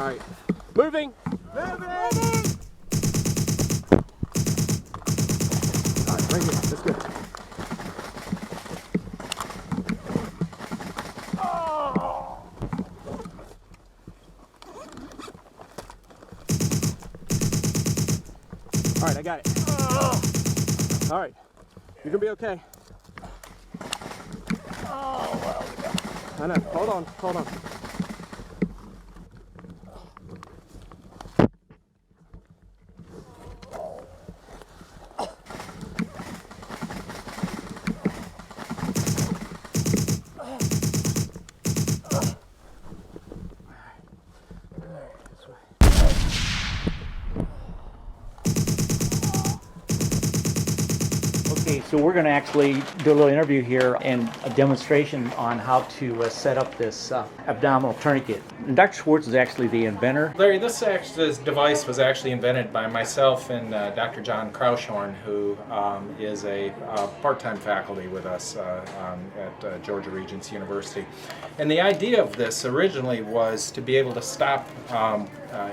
All right. Moving. Moving. All right, right here. That's good. All right, I got it. All right, you're gonna be okay. I know. Hold on. Hold on. Okay, so we're going to actually do a little interview here and a demonstration on how to set up this abdominal tourniquet. And Dr. Schwartz is actually the inventor. Larry, this device was actually invented by myself and Dr. John Kraushorn, who is a part-time faculty with us at Georgia Regents University. And the idea of this originally was to be able to stop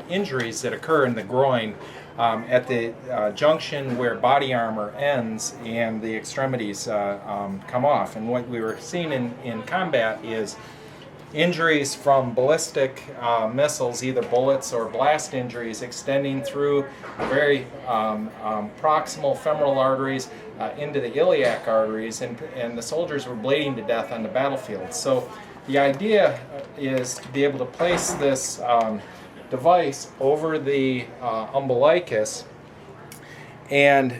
injuries that occur in the groin at the junction where body armor ends and the extremities come off. And what we were seeing in combat is injuries from ballistic missiles, either bullets or blast injuries, extending through the very proximal femoral arteries into the iliac arteries, and the soldiers were bleeding to death on the battlefield. So the idea is to be able to place this device over the umbilicus, and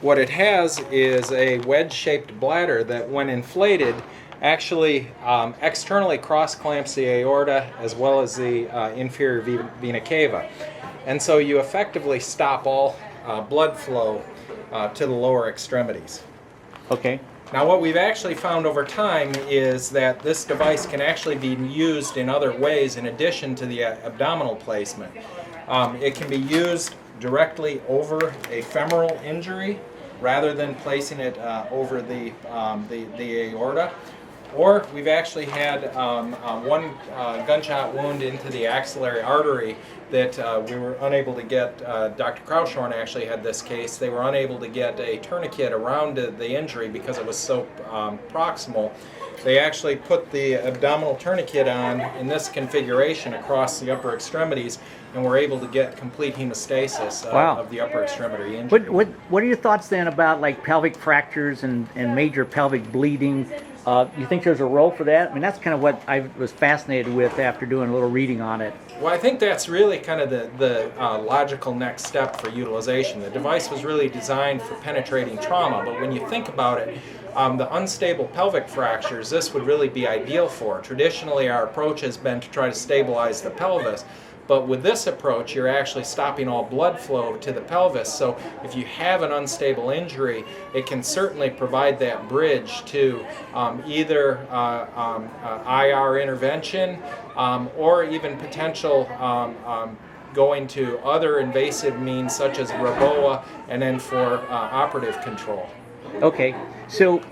what it has is a wedge-shaped bladder that, when inflated, actually externally cross-clamps the aorta as well as the inferior vena cava. And so you effectively stop all blood flow to the lower extremities. Okay. Now, what we've actually found over time is that this device can actually be used in other ways in addition to the abdominal placement. It can be used directly over a femoral injury rather than placing it over the aorta. Or we've actually had one gunshot wound into the axillary artery that we were unable to get. Dr. Kraushorn actually had this case. They were unable to get a tourniquet around the injury because it was so proximal. They actually put the abdominal tourniquet on in this configuration across the upper extremities, and were able to get complete hemostasis of the upper extremity injury. What are your thoughts then about like pelvic fractures and major pelvic bleeding? You think there's a role for that? I mean, that's kind of what I was fascinated with after doing a little reading on it. Well, I think that's really kind of the logical next step for utilization. The device was really designed for penetrating trauma, but when you think about it, the unstable pelvic fractures, this would really be ideal for. Traditionally, our approach has been to try to stabilize the pelvis. But with this approach, you're actually stopping all blood flow to the pelvis. So if you have an unstable injury, it can certainly provide that bridge to either IR intervention or even potential going to other invasive means such as REBOA, and then for operative control. Okay, so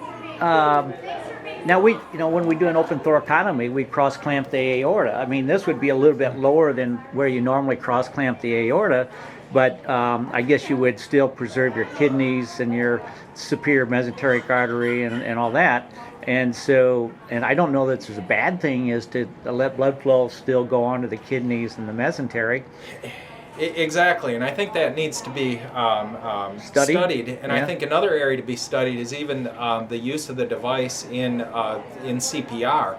now when we do an open thoracotomy, we cross clamp the aorta. I mean, this would be a little bit lower than where you normally cross clamp the aorta, but I guess you would still preserve your kidneys and your superior mesenteric artery and all that. And so, and I don't know that it's a bad thing is to let blood flow still go on to the kidneys and the mesenteric. Exactly, and I think that needs to be studied. And I think another area to be studied is even the use of the device in CPR.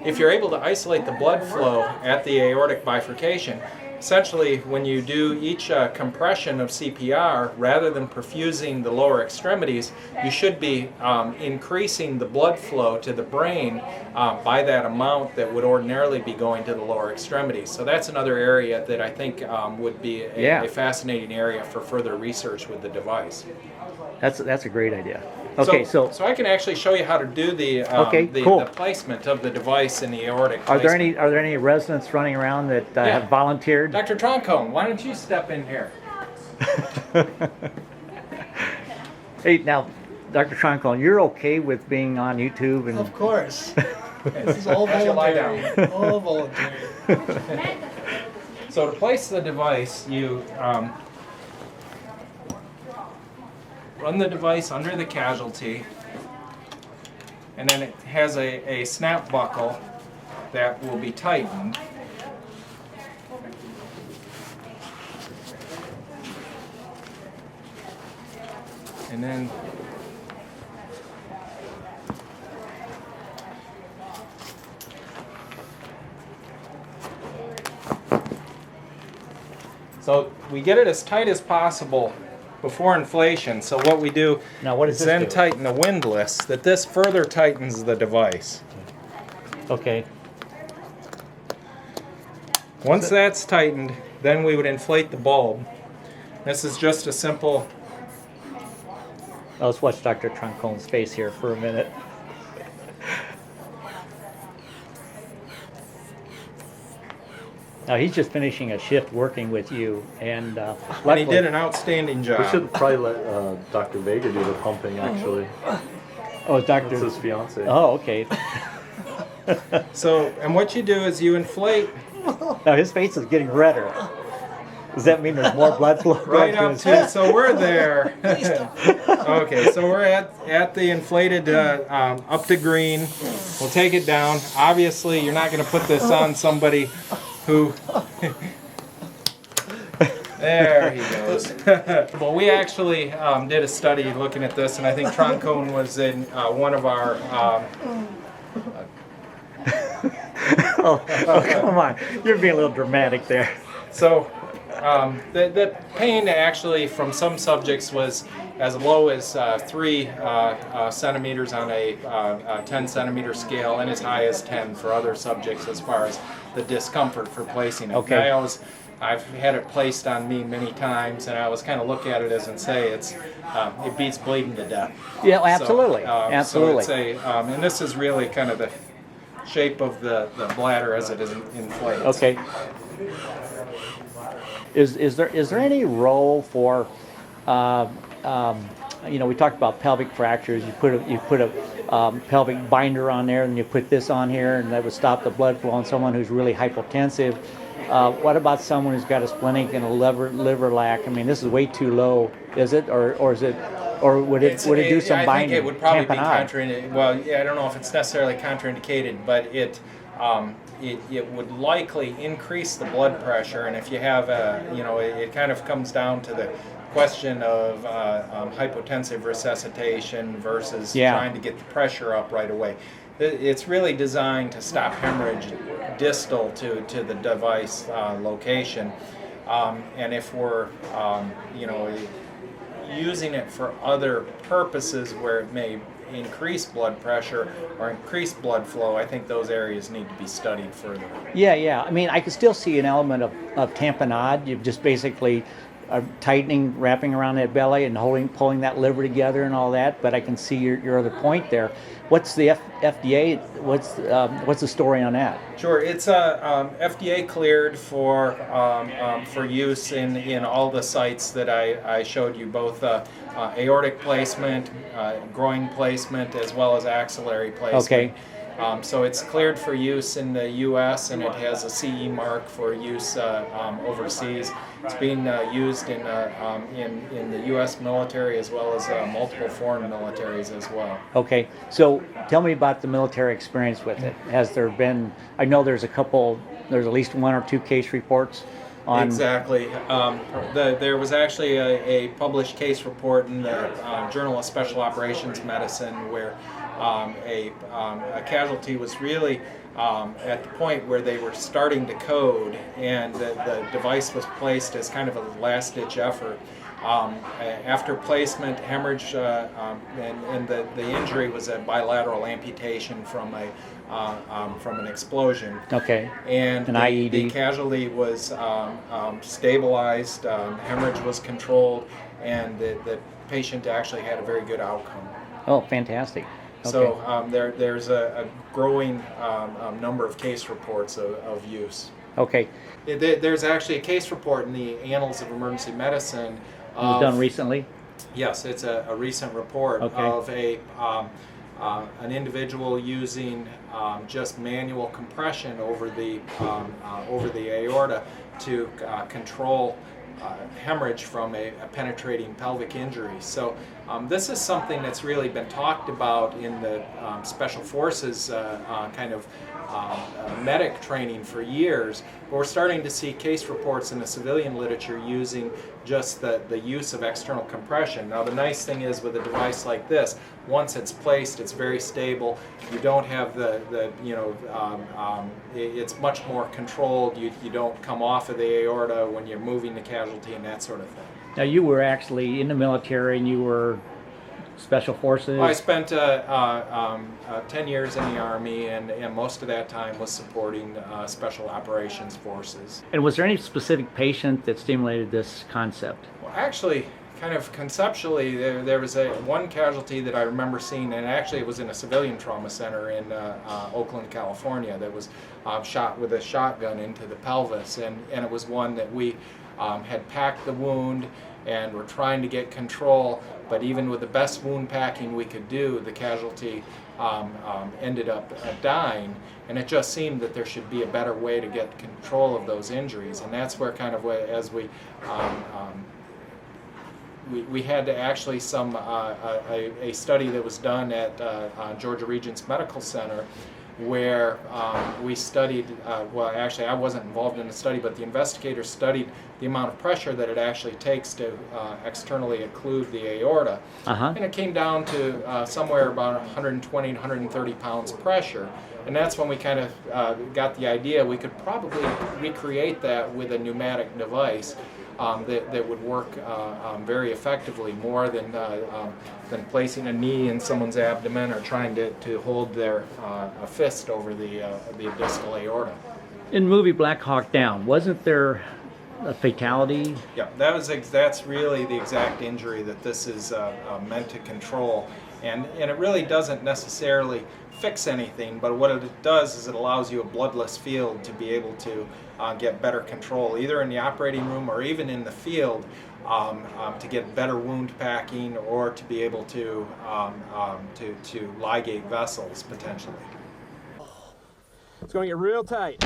If you're able to isolate the blood flow at the aortic bifurcation, essentially when you do each compression of CPR, rather than perfusing the lower extremities, you should be increasing the blood flow to the brain by that amount that would ordinarily be going to the lower extremities. So that's another area that I think would be a fascinating area for further research with the device. That's a great idea. Okay, so I can actually show you how to do the placement of the device in the aortic. Are there any residents running around that have volunteered? Dr. Troncone, why don't you step in here? Hey, now, Dr. Troncone, you're okay with being on YouTube? And of course. This is all voluntary. All voluntary. So to place the device, you run the device under the casualty, and then it has a snap buckle that will be tightened. And then so we get it as tight as possible before inflation. So what we do Now, what does is this then do? tighten the windlass, that this further tightens the device. Okay. Once that's tightened, then we would inflate the bulb. This is just a simple. Let's watch Dr. Troncone's face here for a minute. Now he's just finishing a shift working with you, and And he luckily- did an outstanding We job. should probably let Dr. Vega do the pumping, actually. Oh, That's Dr. his fiance. Oh, okay. So, and what you do is you inflate Now his face is getting redder. Does that mean there's more blood flow right going to up his to. head? So we're there. Okay, so we're at the inflated up to green. We'll take it down. Obviously, you're not going to put this on somebody who. There he goes. Well, we actually did a study looking at this, and I think Troncone was in one of our. Oh, come on. You're being a little dramatic there. So the pain actually from some subjects was as low as 3 centimeters on a 10 centimeter scale, and as high as 10 for other subjects as far as the discomfort for placing it. Okay. And I've had it placed on me many times, and I always kind of look at it as and say it beats bleeding to death. Yeah, absolutely. Absolutely. So it's and this is really kind of the shape of the bladder as it is inflates. Okay. Is there any role for, we talked about pelvic fractures. You put a pelvic binder on there, and you put this on here, and that would stop the blood flow on someone who's really hypotensive. What about someone who's got a splenic and a liver lac? I mean, this is way too low, is it, or is it, or would it do some I binding? think it would probably be tamponade? contraindicated. Well, yeah, I don't know if it's necessarily contraindicated, but it would likely increase the blood pressure, and if you have it kind of comes down to the question of hypotensive resuscitation versus trying to get the pressure up right away. It's really designed to stop hemorrhage distal to the device location, and if we're using it for other purposes where it may increase blood pressure or increase blood flow, I think those areas need to be studied further. Yeah. I mean, I could still see an element of tamponade. You just basically are tightening, wrapping around that belly and pulling that liver together and all that. But I can see your other point there. What's the FDA? What's the story on that? Sure, it's FDA cleared for use in all the sites that I showed you, both aortic placement, groin placement, as well as axillary placement. Okay. So it's cleared for use in the U.S. and it has a CE mark for use overseas. It's being used in the U.S. military as well as multiple foreign militaries as well. Okay, so tell me about the military experience with it. Has there been? I know there's at least 1 or 2 case reports on. Exactly. There was actually a published case report in the Journal of Special Operations Medicine where a casualty was really at the point where they were starting to code, and the device was placed as kind of a last-ditch effort. After placement, hemorrhage, and the injury was a bilateral amputation from an explosion. Okay. And An the IED. casualty was stabilized, hemorrhage was controlled, and the patient actually had a very good outcome. Oh, fantastic. Okay. So there's a growing number of case reports of use. Okay. There's actually a case report in the Annals of Emergency Medicine. It was done recently. Yes, it's a recent report Okay. of an individual using just manual compression over the aorta to control hemorrhage from a penetrating pelvic injury. So this is something that's really been talked about in the Special Forces kind of medic training for years, but we're starting to see case reports in the civilian literature using just the use of external compression. Now the nice thing is with a device like this, once it's placed, it's very stable. You don't have it's much more controlled. You don't come off of the aorta when you're moving the casualty and that sort of thing. Now you were actually in the military and you were Special Forces? I spent 10 years in the Army, and most of that time was supporting Special Operations Forces. And was there any specific patient that stimulated this concept? Well, actually, kind of conceptually, there was one casualty that I remember seeing, and actually it was in a civilian trauma center in Oakland, California, that was shot with a shotgun into the pelvis, and it was one that we had packed the wound and were trying to get control, but even with the best wound packing we could do, the casualty ended up dying, and it just seemed that there should be a better way to get control of those injuries, and that's where kind of as we had to actually a study that was done at Georgia Regents Medical Center, where we studied, well actually I wasn't involved in the study, but the investigators studied the amount of pressure that it actually takes to externally occlude the aorta. And it came down to somewhere about 120 and 130 pounds pressure. And that's when we kind of got the idea we could probably recreate that with a pneumatic device that would work very effectively, more than placing a knee in someone's abdomen or trying to hold their a fist over the distal aorta. In the movie Black Hawk Down, wasn't there a fatality? Yeah, that's really the exact injury that this is meant to control, and it really doesn't necessarily fix anything, but what it does is it allows you a bloodless field to be able to get better control, either in the operating room or even in the field, to get better wound packing, or to be able to ligate vessels potentially. It's going to get real tight.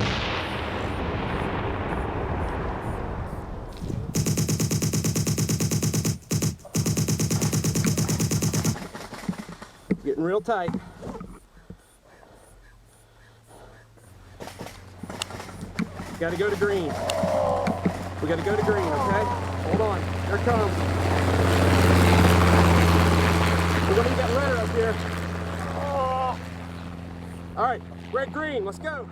Getting real tight. Got to go to green. We got to go to green, okay? Hold on. Here it comes. We're going to need that rudder up here. Oh. All right, we're at green. Let's go.